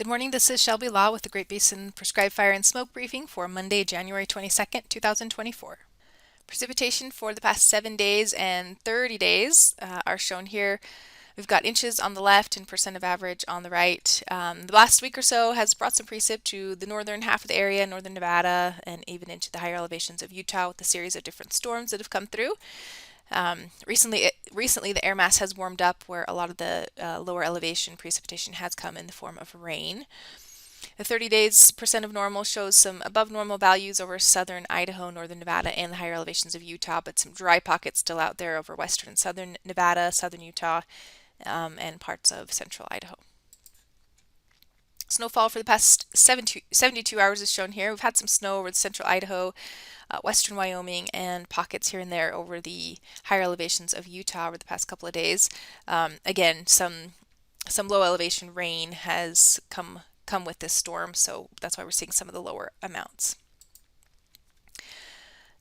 Good morning, this is Shelby Law with the Great Basin Prescribed Fire and Smoke Briefing for Monday, January 22nd, 2024. Precipitation for the past 7 days and 30 days are shown here. We've got inches on the left and percent of average on the right. The last week or so has brought some precip to the northern half of the area, northern Nevada, and even into the higher elevations of Utah with a series of different storms that have come through. Recently, the air mass has warmed up where a lot of the lower elevation precipitation has come in the form of rain. The 30 days percent of normal shows some above normal values over southern Idaho, northern Nevada, and the higher elevations of Utah, but some dry pockets still out there over western and southern Nevada, southern Utah, and parts of central Idaho. Snowfall for the past 72 hours is shown here. We've had some snow over the central Idaho, western Wyoming, and pockets here and there over the higher elevations of Utah over the past couple of days. Again, some low elevation rain has come with this storm, so that's why we're seeing some of the lower amounts.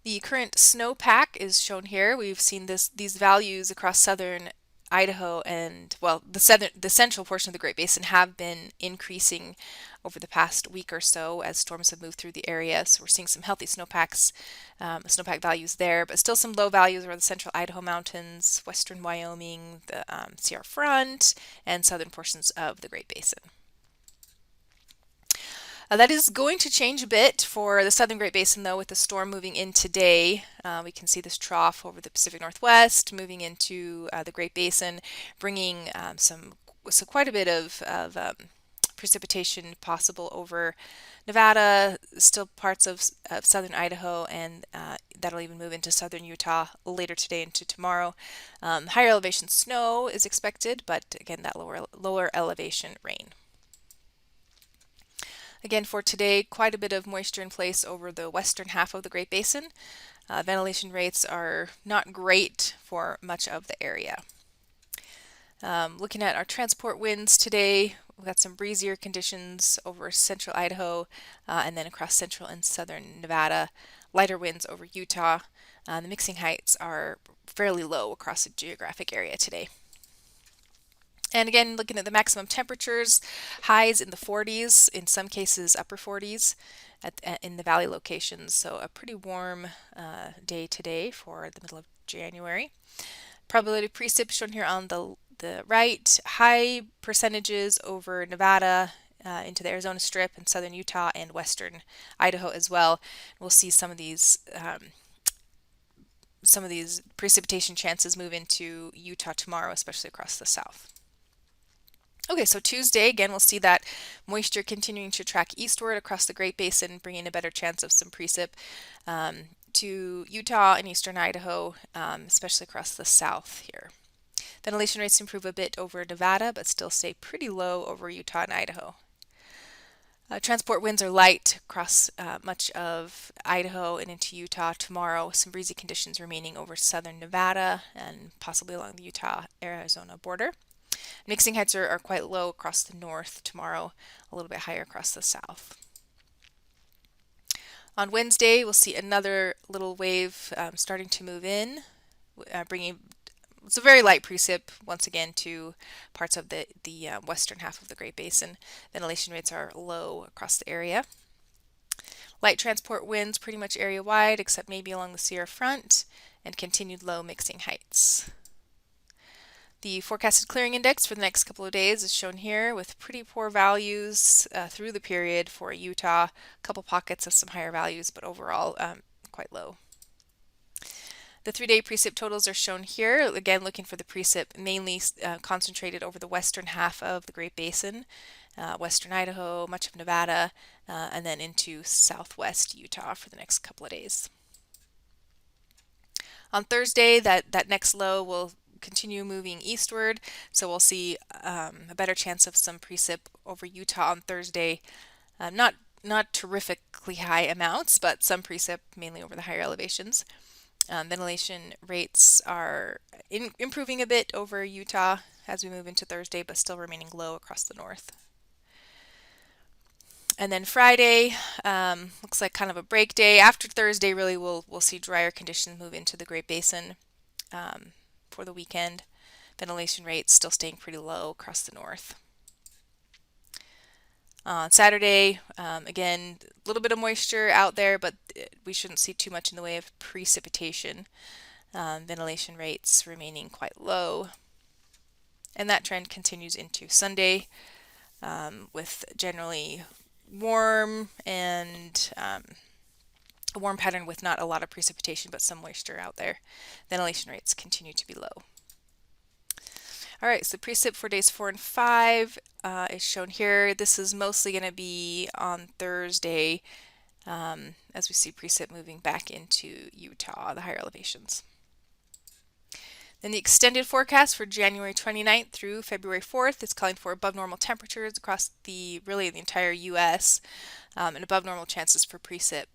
The current snowpack is shown here. We've seen these values across southern Idaho and, well, the central portion of the Great Basin have been increasing over the past week or so as storms have moved through the area. So we're seeing some healthy snowpack values there, but still some low values over the central Idaho mountains, western Wyoming, the Sierra Front, and southern portions of the Great Basin. That is going to change a bit for the southern Great Basin, though, with the storm moving in today. We can see this trough over the Pacific Northwest moving into the Great Basin, bringing quite a bit of precipitation possible over Nevada, still parts of southern Idaho, and that'll even move into southern Utah later today into tomorrow. Higher elevation snow is expected, but again, that lower elevation rain. Again, for today, quite a bit of moisture in place over the western half of the Great Basin. Ventilation rates are not great for much of the area. Looking at our transport winds today, we've got some breezier conditions over central Idaho and then across central and southern Nevada. Lighter winds over Utah. The mixing heights are fairly low across the geographic area today. And again, looking at the maximum temperatures, highs in the 40s, in some cases upper 40s in the valley locations. So a pretty warm day today for the middle of January. Probability of precip shown here on the right. High percentages over Nevada into the Arizona Strip and southern Utah and western Idaho as well. We'll see some of these precipitation chances move into Utah tomorrow, especially across the south. Okay, so Tuesday, again, we'll see that moisture continuing to track eastward across the Great Basin, bringing a better chance of some precip to Utah and eastern Idaho, especially across the south here. Ventilation rates improve a bit over Nevada, but still stay pretty low over Utah and Idaho. Transport winds are light across much of Idaho and into Utah tomorrow. Some breezy conditions remaining over southern Nevada and possibly along the Utah-Arizona border. Mixing heights are quite low across the north tomorrow, a little bit higher across the south. On Wednesday, we'll see another little wave starting to move in, bringing it's a very light precip once again to parts of the western half of the Great Basin. Ventilation rates are low across the area. Light transport winds pretty much area wide, except maybe along the Sierra Front, and continued low mixing heights. The forecasted clearing index for the next couple of days is shown here with pretty poor values through the period for Utah. A couple pockets of some higher values, but overall quite low. The 3-day precip totals are shown here. Again, looking for the precip mainly concentrated over the western half of the Great Basin, western Idaho, much of Nevada, and then into southwest Utah for the next couple of days. On Thursday, that next low will continue moving eastward, so we'll see a better chance of some precip over Utah on Thursday. Not terrifically high amounts, but some precip mainly over the higher elevations. Ventilation rates are improving a bit over Utah as we move into Thursday, but still remaining low across the north. And then Friday looks like kind of a break day. After Thursday, really, we'll see drier conditions move into the Great Basin for the weekend. Ventilation rates still staying pretty low across the north. On Saturday, again, a little bit of moisture out there, but we shouldn't see too much in the way of precipitation. Ventilation rates remaining quite low. And that trend continues into Sunday with generally warm and a warm pattern with not a lot of precipitation but some moisture out there. Ventilation rates continue to be low. All right, so precip for days 4 and 5 is shown here. This is mostly going to be on Thursday as we see precip moving back into Utah, the higher elevations. Then the extended forecast for January 29th through February 4th is calling for above normal temperatures across really the entire U.S. And above normal chances for precip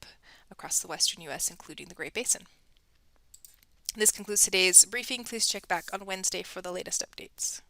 across the western U.S., including the Great Basin. This concludes today's briefing. Please check back on Wednesday for the latest updates.